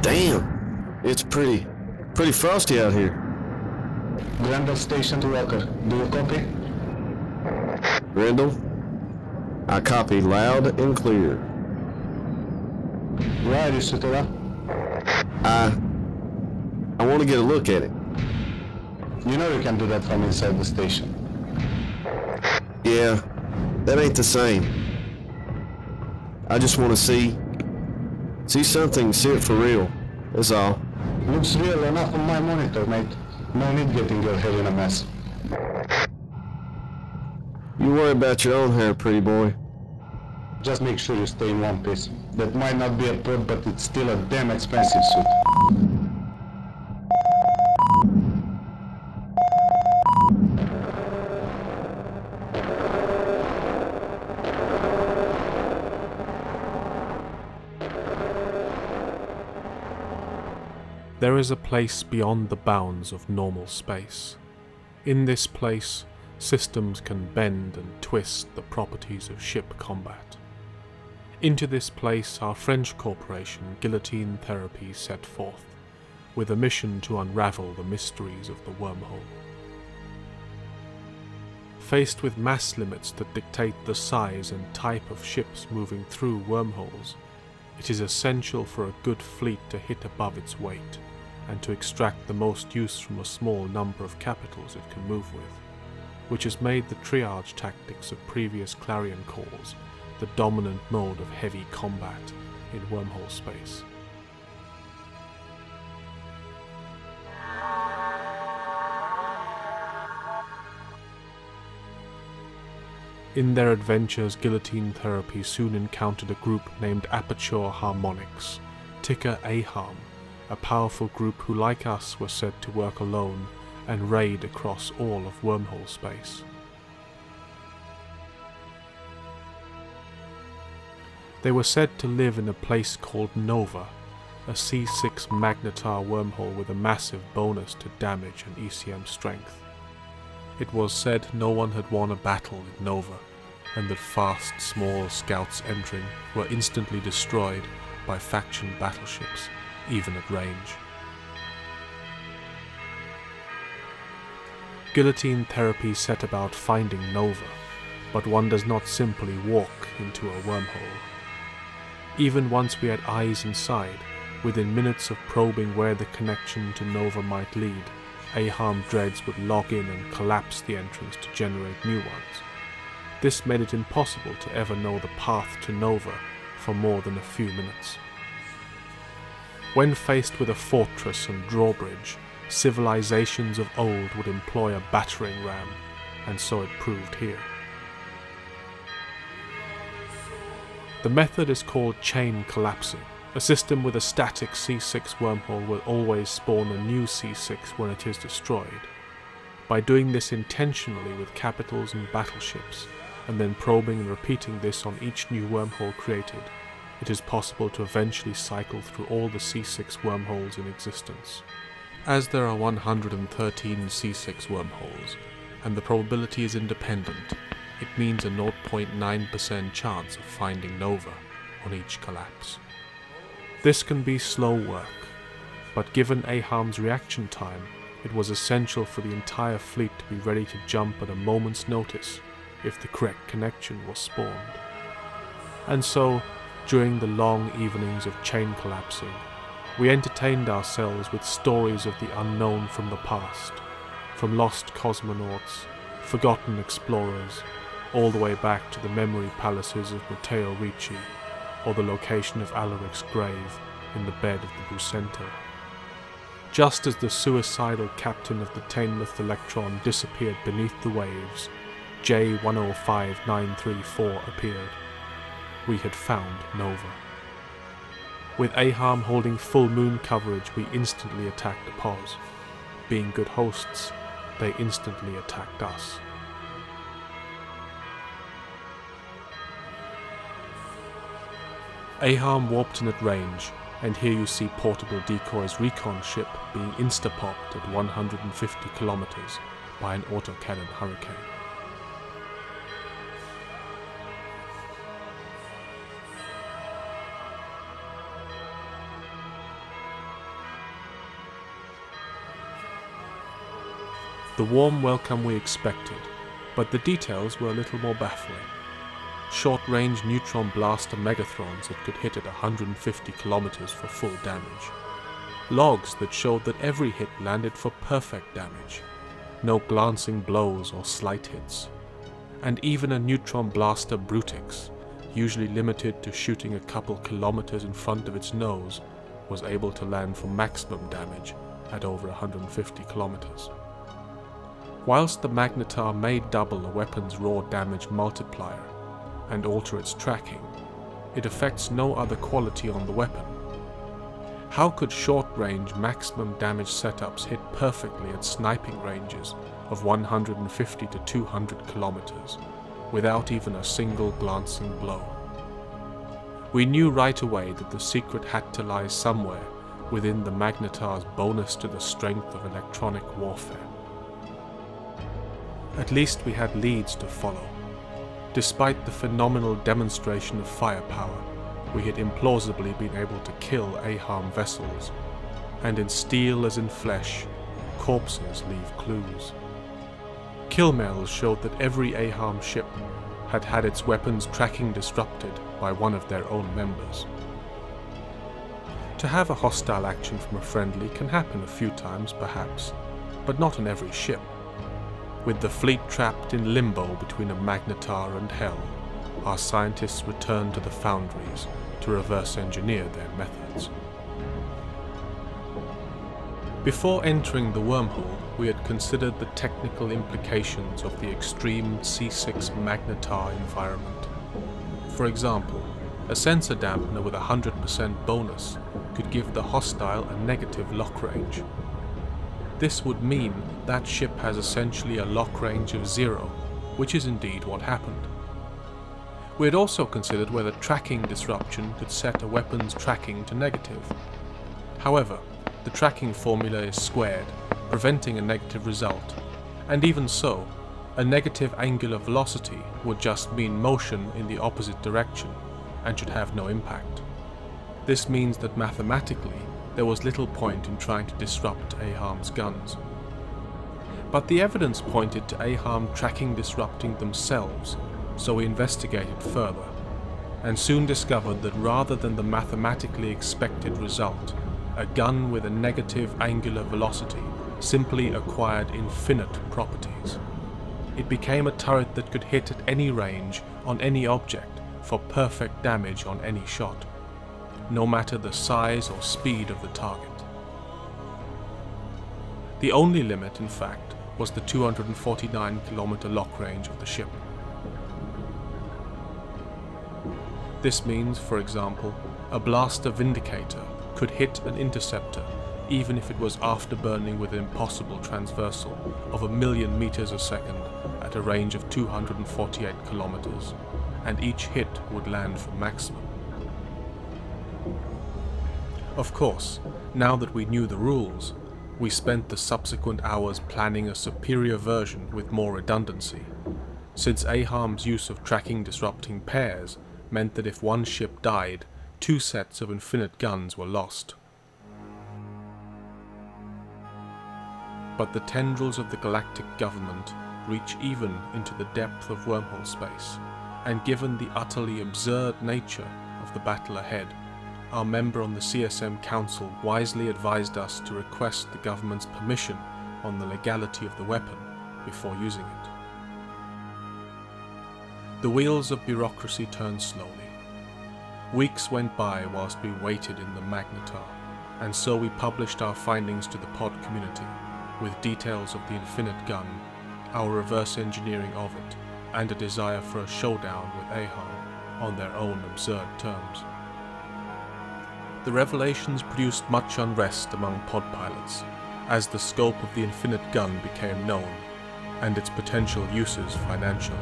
Damn, it's pretty frosty out here. Grendel Station to Walker. Do you copy? Grendel, I copy loud and clear. Where is it, I want to get a look at it. You know you can do that from inside the station. Yeah, that ain't the same. I just want to see something, see it for real. That's all. Looks real enough on my monitor, mate. No need getting your head in a mess. You worry about your own hair, pretty boy. Just make sure you stay in one piece. That might not be a perk, but it's still a damn expensive suit. There is a place beyond the bounds of normal space. In this place, systems can bend and twist the properties of ship combat. Into this place our French corporation Guillotine Therapy set forth, with a mission to unravel the mysteries of the wormhole. Faced with mass limits that dictate the size and type of ships moving through wormholes, it is essential for a good fleet to hit above its weight, and to extract the most use from a small number of capitals it can move with, which has made the triage tactics of previous Clarion Calls the dominant mode of heavy combat in wormhole space. In their adventures, Guillotine Therapy soon encountered a group named Aperture Harmonics, ticker AHARM, a powerful group who, like us, were said to work alone and raid across all of wormhole space. They were said to live in a place called Nova, a C6 magnetar wormhole with a massive bonus to damage and ECM strength. It was said no one had won a battle in Nova, and that fast, small scouts entering were instantly destroyed by faction battleships, even at range. Guillotine Therapy set about finding Nova, but one does not simply walk into a wormhole. Even once we had eyes inside, within minutes of probing where the connection to Nova might lead, AHARM dreads would log in and collapse the entrance to generate new ones. This made it impossible to ever know the path to Nova for more than a few minutes. When faced with a fortress and drawbridge, civilizations of old would employ a battering ram, and so it proved here. The method is called chain collapsing. A system with a static C6 wormhole will always spawn a new C6 when it is destroyed. By doing this intentionally with capitals and battleships, and then probing and repeating this on each new wormhole created, it is possible to eventually cycle through all the C6 wormholes in existence. As there are 113 C6 wormholes, and the probability is independent, it means a 0.9% chance of finding Nova on each collapse. This can be slow work, but given AHARM's reaction time, it was essential for the entire fleet to be ready to jump at a moment's notice if the correct connection was spawned. And so, during the long evenings of chain collapsing, we entertained ourselves with stories of the unknown from the past, from lost cosmonauts, forgotten explorers, all the way back to the memory palaces of Matteo Ricci, or the location of Alaric's grave in the bed of the Bucento. Just as the suicidal captain of the Tainmouth Electron disappeared beneath the waves, J105934 appeared. We had found Nova. With AHARM holding full moon coverage, we instantly attacked the pause. Being good hosts, they instantly attacked us. AHARM warped in at range, and here you see Portable Decoy's recon ship being insta-popped at 150 kilometers by an autocannon hurricane. The warm welcome we expected, but the details were a little more baffling. Short-range neutron blaster megathrons that could hit at 150 kilometers for full damage. Logs that showed that every hit landed for perfect damage. No glancing blows or slight hits. And even a neutron blaster Brutix, usually limited to shooting a couple kilometers in front of its nose, was able to land for maximum damage at over 150 kilometers. Whilst the Magnetar may double a weapon's raw damage multiplier and alter its tracking, it affects no other quality on the weapon. How could short-range maximum damage setups hit perfectly at sniping ranges of 150 to 200 kilometers without even a single glancing blow? We knew right away that the secret had to lie somewhere within the Magnetar's bonus to the strength of electronic warfare. At least we had leads to follow. Despite the phenomenal demonstration of firepower, we had implausibly been able to kill AHARM vessels, and in steel as in flesh, corpses leave clues. Kill mails showed that every AHARM ship had had its weapons tracking disrupted by one of their own members. To have a hostile action from a friendly can happen a few times perhaps, but not on every ship. With the fleet trapped in limbo between a Magnetar and Hell, our scientists returned to the foundries to reverse engineer their methods. Before entering the wormhole, we had considered the technical implications of the extreme C6 Magnetar environment. For example, a sensor dampener with 100% bonus could give the hostile a negative lock range. This would mean that ship has essentially a lock range of 0, which is indeed what happened. We had also considered whether tracking disruption could set a weapon's tracking to negative. However, the tracking formula is squared, preventing a negative result, and even so, a negative angular velocity would just mean motion in the opposite direction and should have no impact. This means that mathematically, there was little point in trying to disrupt AHARM's guns. But the evidence pointed to AHARM tracking disrupting themselves, so we investigated further, and soon discovered that rather than the mathematically expected result, a gun with a negative angular velocity simply acquired infinite properties. It became a turret that could hit at any range on any object for perfect damage on any shot, no matter the size or speed of the target. The only limit, in fact, was the 249-kilometer lock range of the ship. This means, for example, a blaster Vindicator could hit an interceptor even if it was afterburning with an impossible transversal of 1,000,000 meters a second at a range of 248 kilometers, and each hit would land for maximum. Of course, now that we knew the rules, we spent the subsequent hours planning a superior version with more redundancy, since AHARM's use of tracking disrupting pairs meant that if one ship died, 2 sets of infinite guns were lost. But the tendrils of the galactic government reach even into the depth of wormhole space, and given the utterly absurd nature of the battle ahead, our member on the CSM Council wisely advised us to request the government's permission on the legality of the weapon before using it. The wheels of bureaucracy turned slowly. Weeks went by whilst we waited in the Magnetar, and so we published our findings to the pod community, with details of the infinite gun, our reverse engineering of it, and a desire for a showdown with AHARM on their own absurd terms. The revelations produced much unrest among pod pilots, as the scope of the infinite gun became known, and its potential uses financially.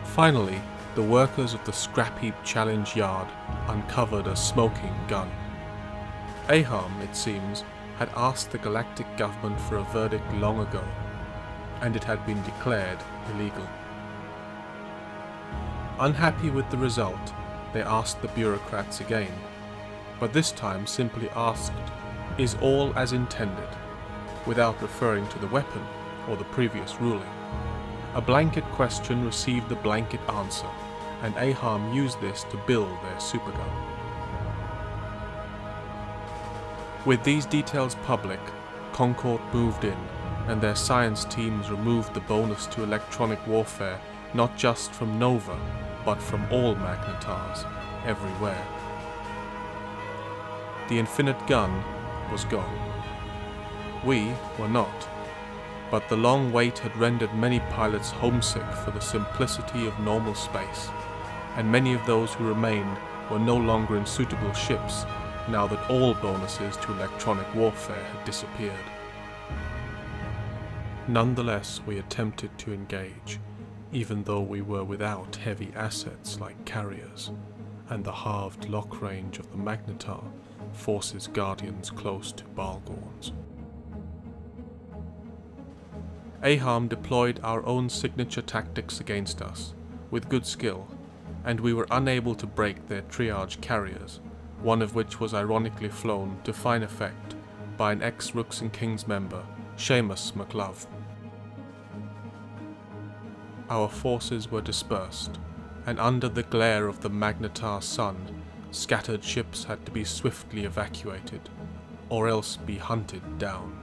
Finally, the workers of the Scrap Heap Challenge Yard uncovered a smoking gun. AHARM, it seems, had asked the galactic government for a verdict long ago, and it had been declared illegal. Unhappy with the result, they asked the bureaucrats again, but this time simply asked, "Is all as intended?" without referring to the weapon or the previous ruling. A blanket question received a blanket answer, and Aham used this to build their supergun. With these details public, Concord moved in, and their science teams removed the bonus to electronic warfare not just from Nova, but from all magnetars, everywhere. The infinite gun was gone. We were not, but the long wait had rendered many pilots homesick for the simplicity of normal space, and many of those who remained were no longer in suitable ships now that all bonuses to electronic warfare had disappeared. Nonetheless, we attempted to engage, even though we were without heavy assets like carriers, and the halved lock range of the Magnetar forces Guardians close to Balgorns. Aham deployed our own signature tactics against us, with good skill, and we were unable to break their triage carriers, one of which was ironically flown to fine effect by an ex-Rooks and Kings member, Seamus McLove. Our forces were dispersed, and under the glare of the Magnetar sun, scattered ships had to be swiftly evacuated, or else be hunted down.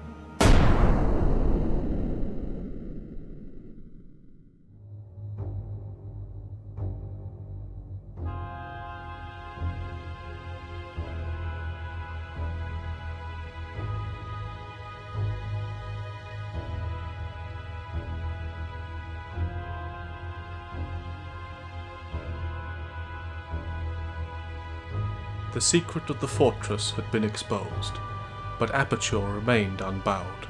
The secret of the fortress had been exposed, but Aperture remained unbowed.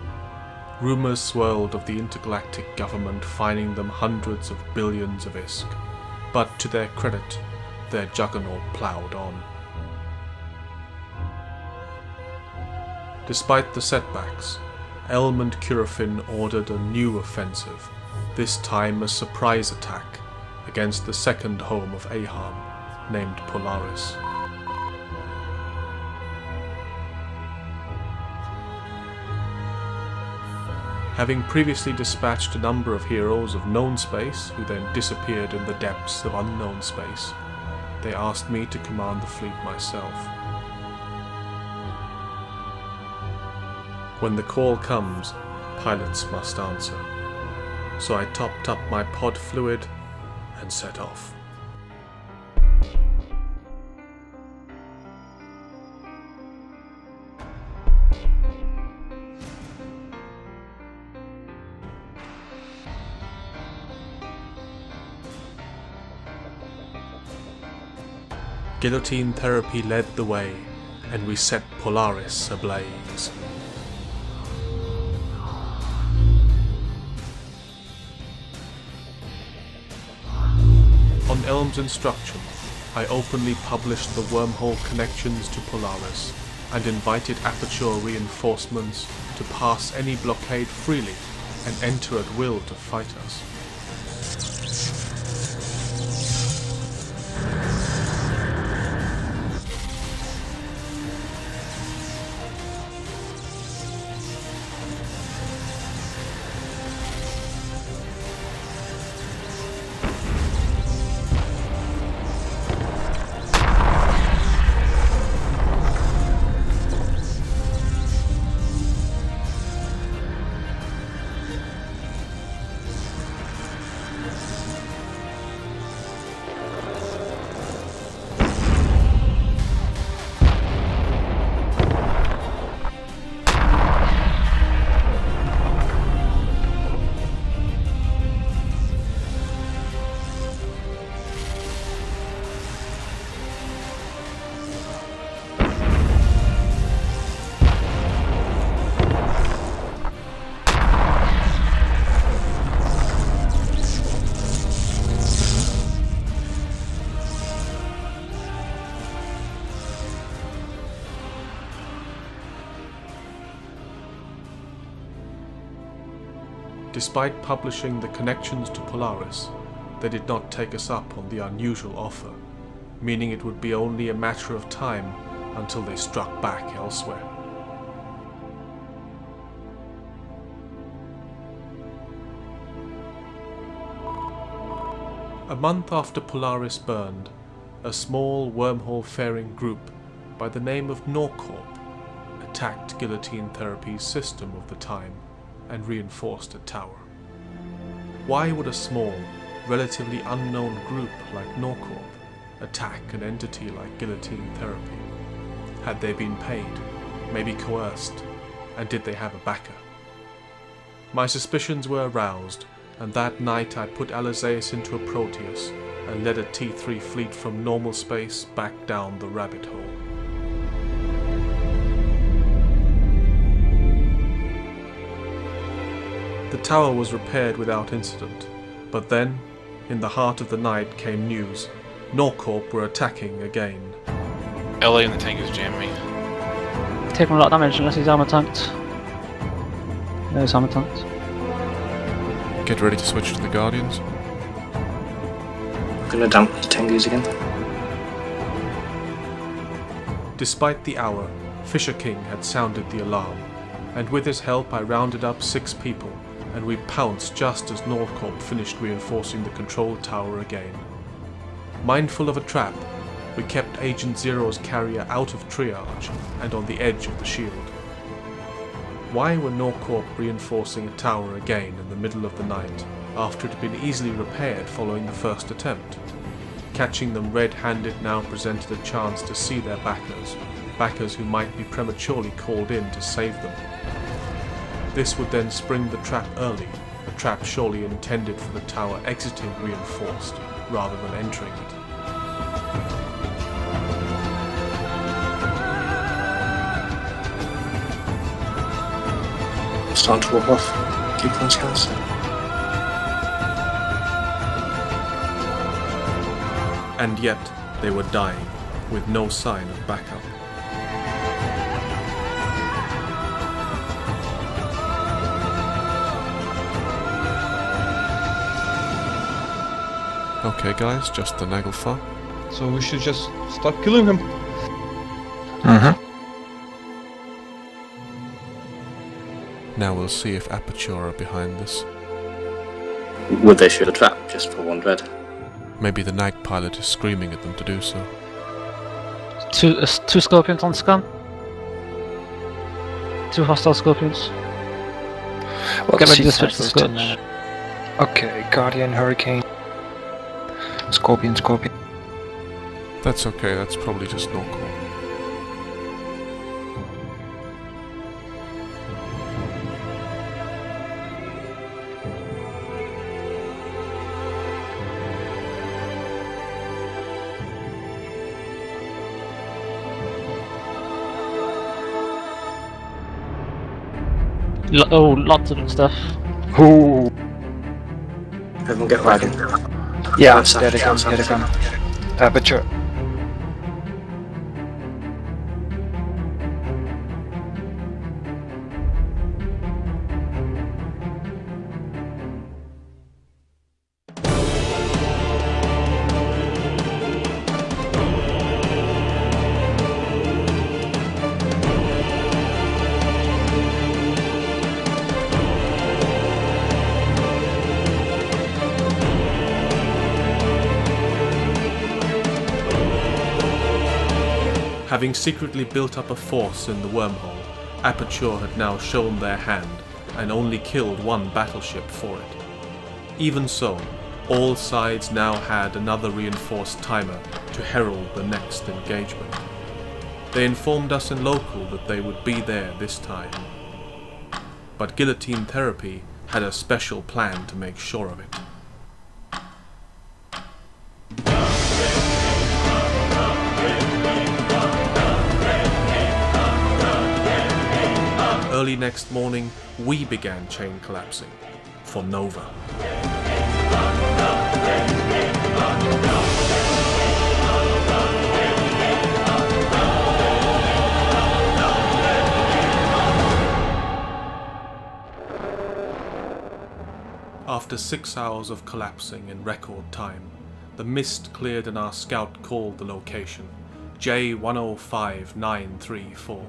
Rumours swirled of the intergalactic government fining them hundreds of billions of ISK, but to their credit, their juggernaut ploughed on. Despite the setbacks, Elm and Curafin ordered a new offensive, this time a surprise attack, against the second home of Aham, named Polaris. Having previously dispatched a number of heroes of known space who then disappeared in the depths of unknown space, they asked me to command the fleet myself. When the call comes, pilots must answer, so I topped up my pod fluid and set off. Guillotine therapy led the way, and we set Polaris ablaze. On Elm's instruction, I openly published the wormhole connections to Polaris, and invited Aperture reinforcements to pass any blockade freely and enter at will to fight us. Despite publishing the connections to Polaris, they did not take us up on the unusual offer, meaning it would be only a matter of time until they struck back elsewhere. A month after Polaris burned, a small wormhole-faring group by the name of Norcorp attacked Guillotine Therapy's system of the time and reinforced a tower. Why would a small, relatively unknown group like Norcorp attack an entity like Guillotine Therapy? Had they been paid, maybe coerced, and did they have a backer? My suspicions were aroused, and that night I put Alizeus into a Proteus and led a T3 fleet from normal space back down the rabbit hole. The tower was repaired without incident, but then, in the heart of the night came news. Norcorp were attacking again. LA and the tank is jamming me. Taking a lot of damage unless he's armor tanked. No, he's armor tanked. Get ready to switch to the Guardians. Gonna dump the Tengus again. Despite the hour, Fisher King had sounded the alarm, and with his help I rounded up 6 people, and we pounced just as Norcorp finished reinforcing the control tower again. Mindful of a trap, we kept Agent Zero's carrier out of triage and on the edge of the shield. Why were Norcorp reinforcing a tower again in the middle of the night, after it had been easily repaired following the first attempt? Catching them red-handed now presented a chance to see their backers who might be prematurely called in to save them. This would then spring the trap early, a trap surely intended for the tower exiting reinforced, rather than entering it. Starting to walk off. Keep on scouts. And yet, they were dying, with no sign of backup. Okay guys, just the Nagelfar. So we should just start killing him. Now we'll see if Aperture are behind this. Would they shoot a trap just for one dread? Maybe the night pilot is screaming at them to do so. Two Scorpions on scan. 2 hostile Scorpions. Get ready to switch to Scorch. Okay, Guardian, Hurricane, Scorpion. That's okay, that's probably just Norcorp. Oh, lots of stuff. Ooh. Everyone get wagon. Yeah, there they come. Aperture. Having secretly built up a force in the wormhole, Aperture had now shown their hand and only killed 1 battleship for it. Even so, all sides now had another reinforced timer to herald the next engagement. They informed us in local that they would be there this time. But Guillotine Therapy had a special plan to make sure of it. Early next morning, we began chain collapsing for Nova. After 6 hours of collapsing in record time, the mist cleared and our scout called the location, J105934.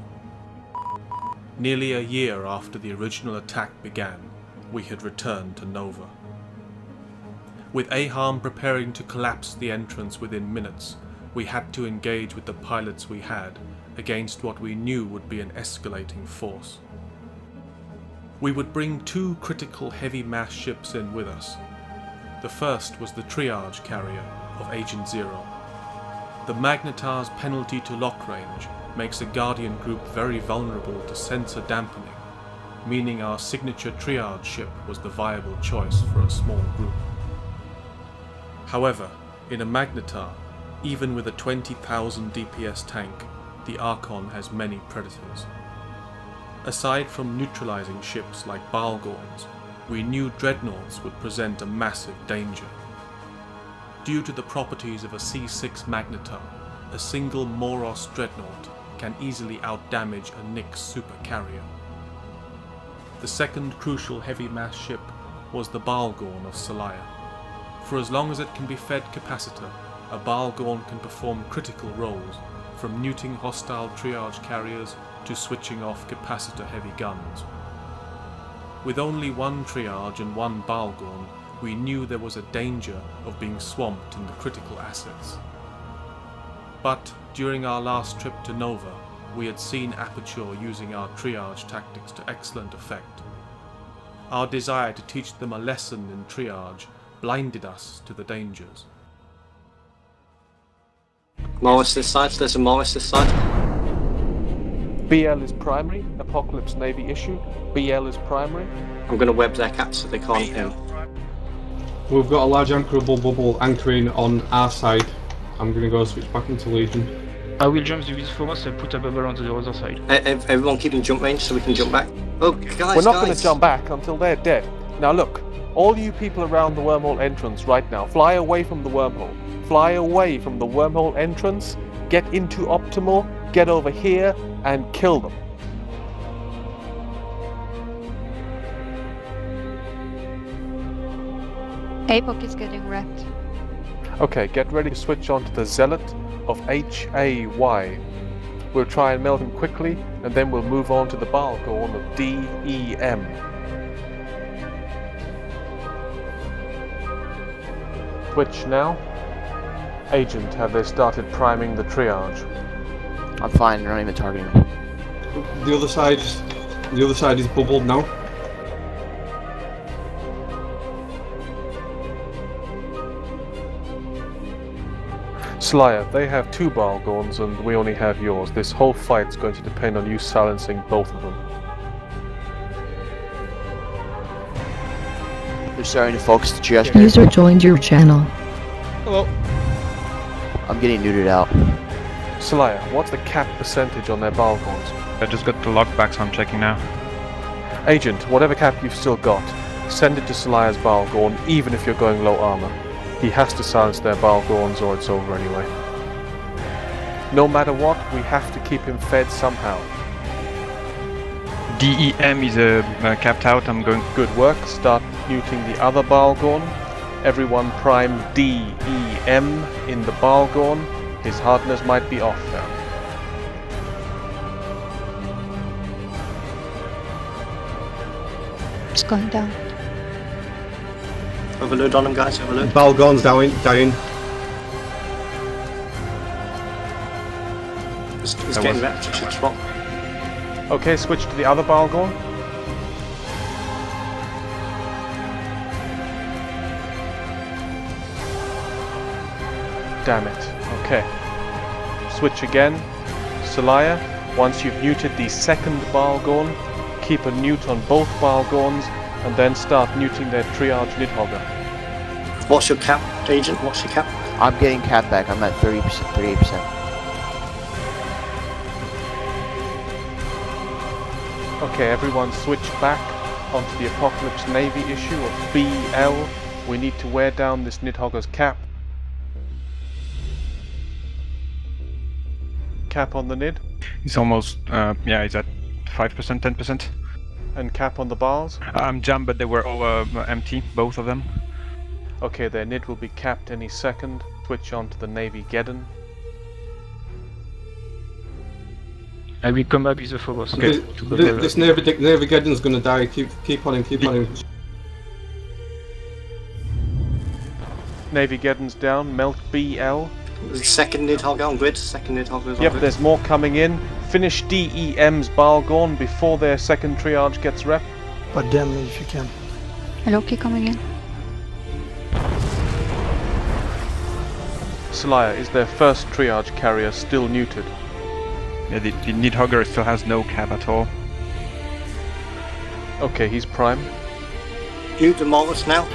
Nearly a year after the original attack began, we had returned to Nova. With Aham preparing to collapse the entrance within minutes, we had to engage with the pilots we had against what we knew would be an escalating force. We would bring 2 critical heavy mass ships in with us. The first was the triage carrier of Agent Zero. The Magnetar's penalty to lock range makes a Guardian group very vulnerable to sensor dampening, meaning our signature triage ship was the viable choice for a small group. However, in a Magnetar, even with a 20,000 DPS tank, the Archon has many predators. Aside from neutralizing ships like Balgorns, we knew Dreadnoughts would present a massive danger. Due to the properties of a C6 Magnetar, a single Moros Dreadnought can easily outdamage a Nyx supercarrier. The second crucial heavy mass ship was the Balgorn of Celaya. For as long as it can be fed capacitor, a Balgorn can perform critical roles, from neuting hostile triage carriers to switching off capacitor-heavy guns. With only 1 triage and 1 Balgorn, we knew there was a danger of being swamped in the critical assets. But during our last trip to Nova, we had seen Aperture using our triage tactics to excellent effect. Our desire to teach them a lesson in triage blinded us to the dangers. Morris this side, there's a Morris this side. BL is primary, Apocalypse Navy issue. BL is primary. I'm going to web their caps so they can't him. We've got a large anchorable bubble anchoring on our side. I'm going to go switch back into Legion. I will jump the Visphorus and put a bubble on the other side. Everyone keep in jump range so we can jump back. Oh, guys, we're not going to jump back until they're dead. Now look, all you people around the wormhole entrance right now, fly away from the wormhole. Fly away from the wormhole entrance, get into Optimal, get over here, and kill them. APOC is getting wrecked. Okay, get ready to switch on to the Zealot of HAY. We'll try and melt him quickly, and then we'll move on to the Balgorn of DEM. Switch now. Agent, have they started priming the triage? I'm fine, they're not even targeting me. The other side is bubbled now. Celaya, they have 2 Balgorns and we only have yours. This whole fight's going to depend on you silencing both of them. They're starting to focus the triage. User joined your channel. Hello. I'm getting neutered out. Celaya, what's the cap percentage on their Balgorns? I just got the lockback, so I'm checking now. Agent, whatever cap you've still got, send it to Celaya's Balgorn, even if you're going low armor. He has to silence their Balgorns or it's over anyway. No matter what, we have to keep him fed somehow. DEM is capped out, I'm going... Good work, start muting the other Balgorn. Everyone prime DEM in the Balgorn. His hardness might be off now. It's going down. Overload on them, guys, overload. Balgorn's dying. He's getting wrecked, you should swap. Okay, switch to the other Balgorn. Damn it. Okay. Switch again. Celaya, once you've neuted the second Balgorn, keep a newt on both Balgorns, and then start neuting their triage Nidhogger. What's your cap, Agent? What's your cap? I'm getting cap back, I'm at 30%, 38%. Okay, everyone switch back onto the Apocalypse Navy issue of BL. We need to wear down this Nidhogger's cap. Cap on the Nid. It's almost, yeah, it's at 5%, 10%. And cap on the bars? I'm jammed, but they were all empty, both of them. Okay, their Nid will be capped any second. Switch on to the Navy Geddon. I will come back with the Phobos. Okay. This Navy Geddon's gonna die. Keep on him, keep on him. Navigeddon's down. Melt BL. Second Nidhogg on grid. Second Nidhogg is on Yep, grid. there's more coming in. Finish DEM's Balgorn before their second triage gets rep. But damn me if you can. Loki coming in. Celaya, is their first triage carrier still neutered? Yeah, the Nidhogger still has no cap at all. Okay, he's prime. Mute the Morris now.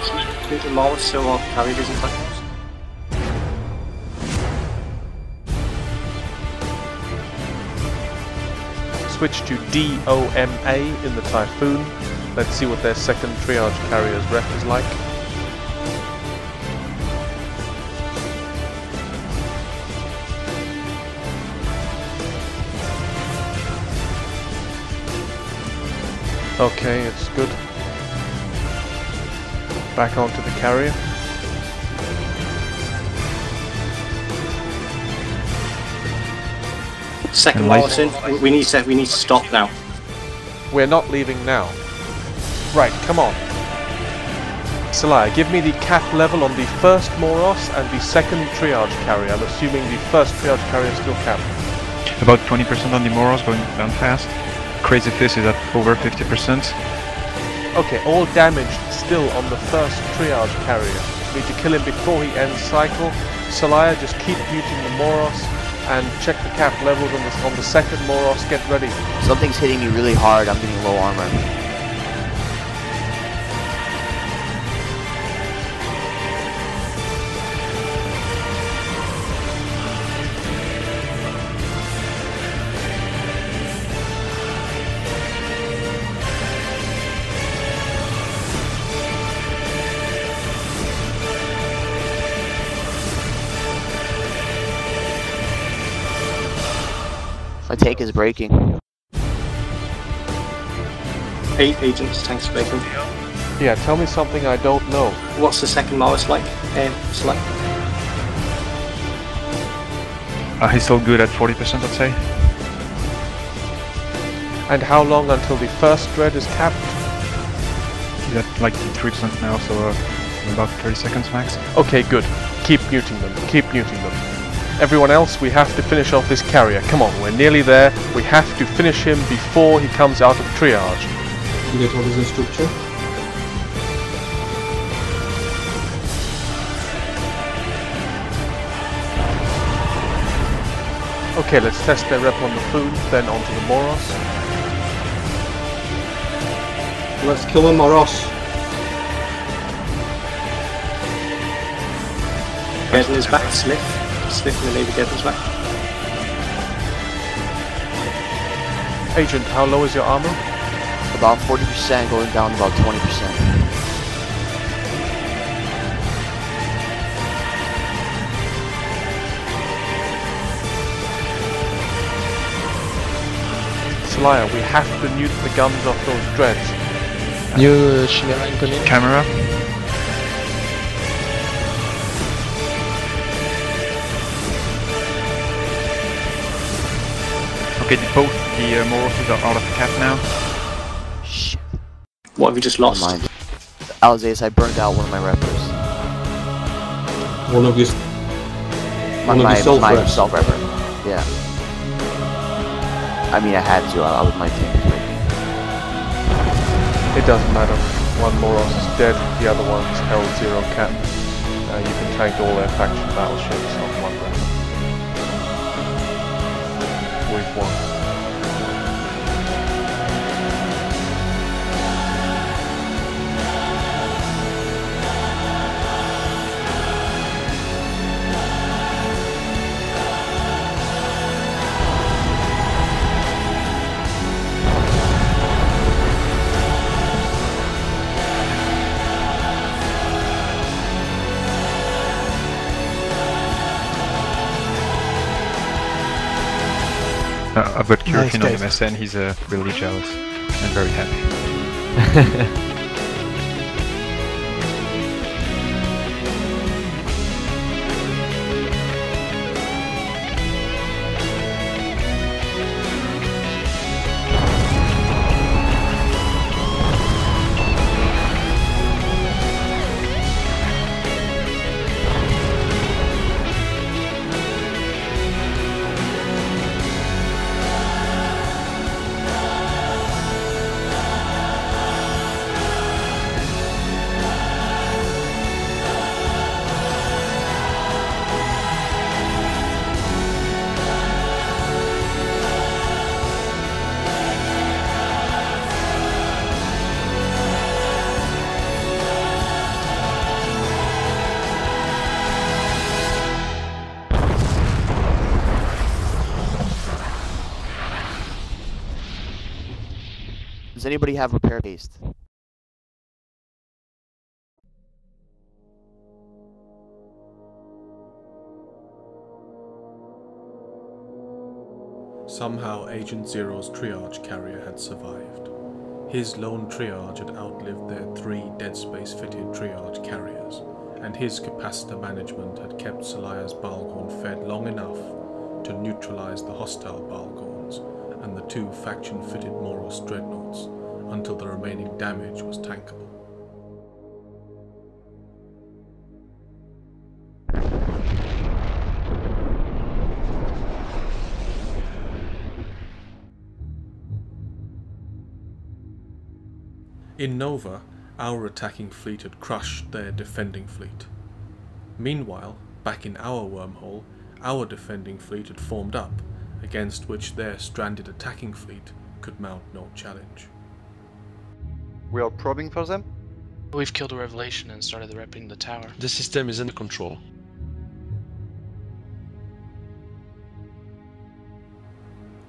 Mute the Morris so our carry doesn't attack us. Switch to DOMA in the Typhoon. Let's see what their second triage carrier's rep is like. Okay, it's good. Back onto the carrier. Second Morris in. We need to stop now. We're not leaving now. Right, come on. Celaya, give me the cap level on the first Moros and the second triage carrier. I'm assuming the first triage carrier is still capped. About 20% on the Moros, going down fast. Crazy Fist is at over 50%. Okay, all damaged still on the first triage carrier. Need to kill him before he ends cycle. Celaya, just keep muting the Moros and check the cap levels on the second Moros. Get ready. Something's hitting me really hard. I'm getting low armor. My tank is breaking. 8 agents, tanks breaking. Yeah, tell me something I don't know. What's the second Morris like? Select. He's still good at 40%, I'd say. And how long until the first dread is capped? He's at like 3% now, so about 30 seconds max. Okay, good. Keep muting them. Keep muting them. Everyone else, we have to finish off this carrier. Come on, we're nearly there. We have to finish him before he comes out of triage. You get what is the structure? Okay, let's test their rep on the food, then onto the Moros. Let's kill him, Moros. Geddon is back, Sliff. Sliff and the Navy Geddon's back. Agent, how low is your armor? About 40%, going down about 20%. Celaya, we have to mute the guns off those dreads. New Chimera incoming. Camera. Okay, both the Moroses are out of cap now. Shit. What have you just lost? Never mind. Alzace, I burned out one of my reppers. One of your My self-reps. self-repper. Yeah. I mean, I had to. I was my tank. It doesn't matter. One Moros is dead, the other one's held 0 cap. You can tank all their faction battleships on one rep. We've won. I've got Kurakin on Nice, MSN, he's really jealous and very happy. Does anybody have repair haste? Somehow Agent Zero's triage carrier had survived. His lone triage had outlived their 3 Dead Space fitted triage carriers, and his capacitor management had kept Celia's Balgorn fed long enough to neutralize the hostile Balgorns and the 2 faction-fitted Moros dreadnoughts until the remaining damage was tankable. In Nova, our attacking fleet had crushed their defending fleet. Meanwhile, back in our wormhole, our defending fleet had formed up, against which their stranded attacking fleet could mount no challenge. We are probing for them? We've killed a Revelation and started repping the tower. The system is under control.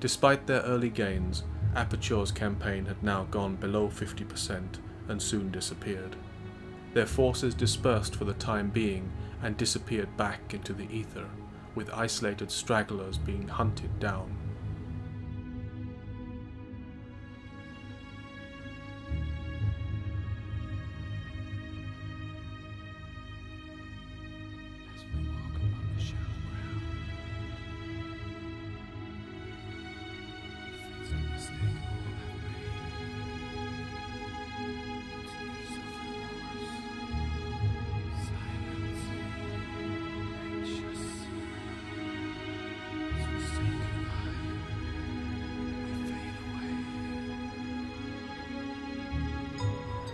Despite their early gains, Aperture's campaign had now gone below 50% and soon disappeared. Their forces dispersed for the time being and disappeared back into the ether, with isolated stragglers being hunted down.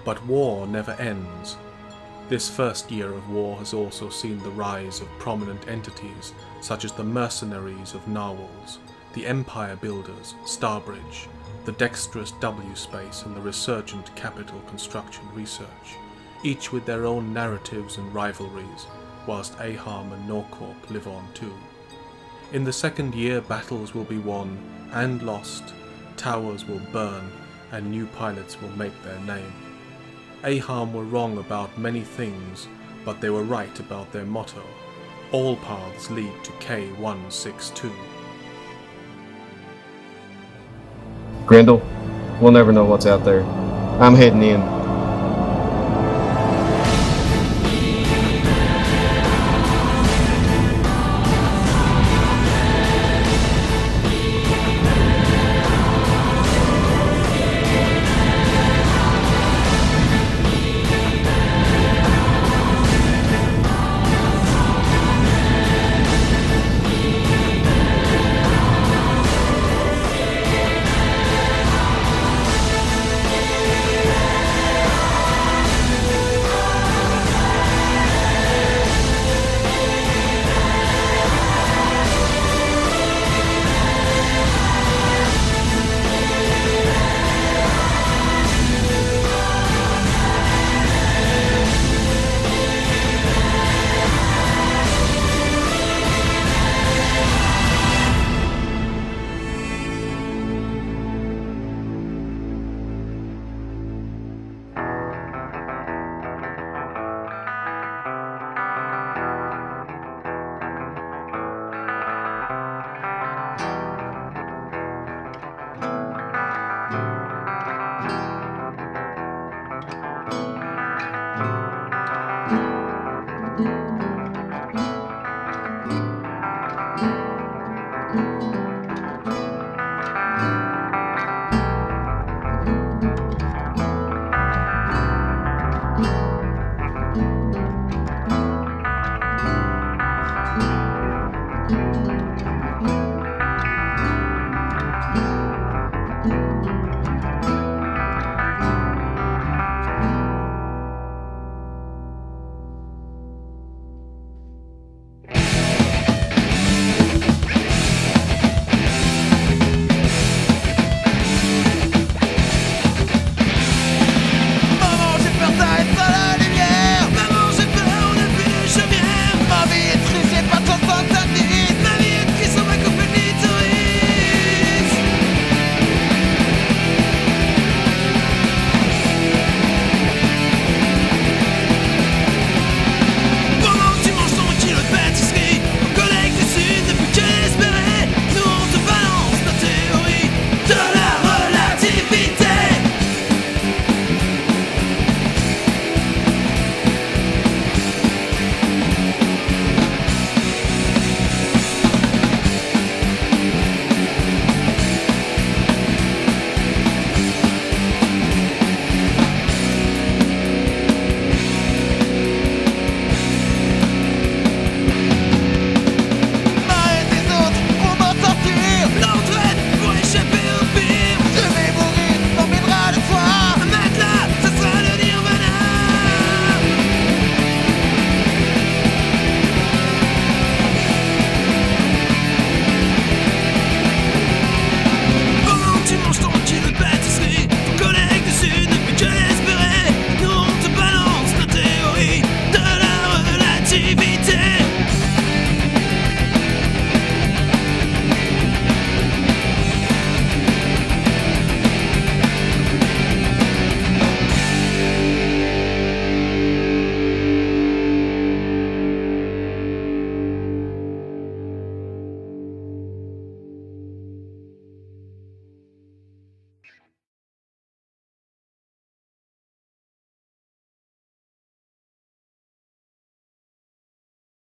But war never ends. This first year of war has also seen the rise of prominent entities such as the mercenaries of Narwhals, the Empire Builders, Starbridge, the dexterous W-Space and the resurgent Capital Construction Research, each with their own narratives and rivalries, whilst Aham and Norcorp live on too. In the second year, battles will be won and lost, towers will burn, and new pilots will make their name. Aham were wrong about many things, but they were right about their motto: all paths lead to K162. Grendel, we'll never know what's out there. I'm heading in.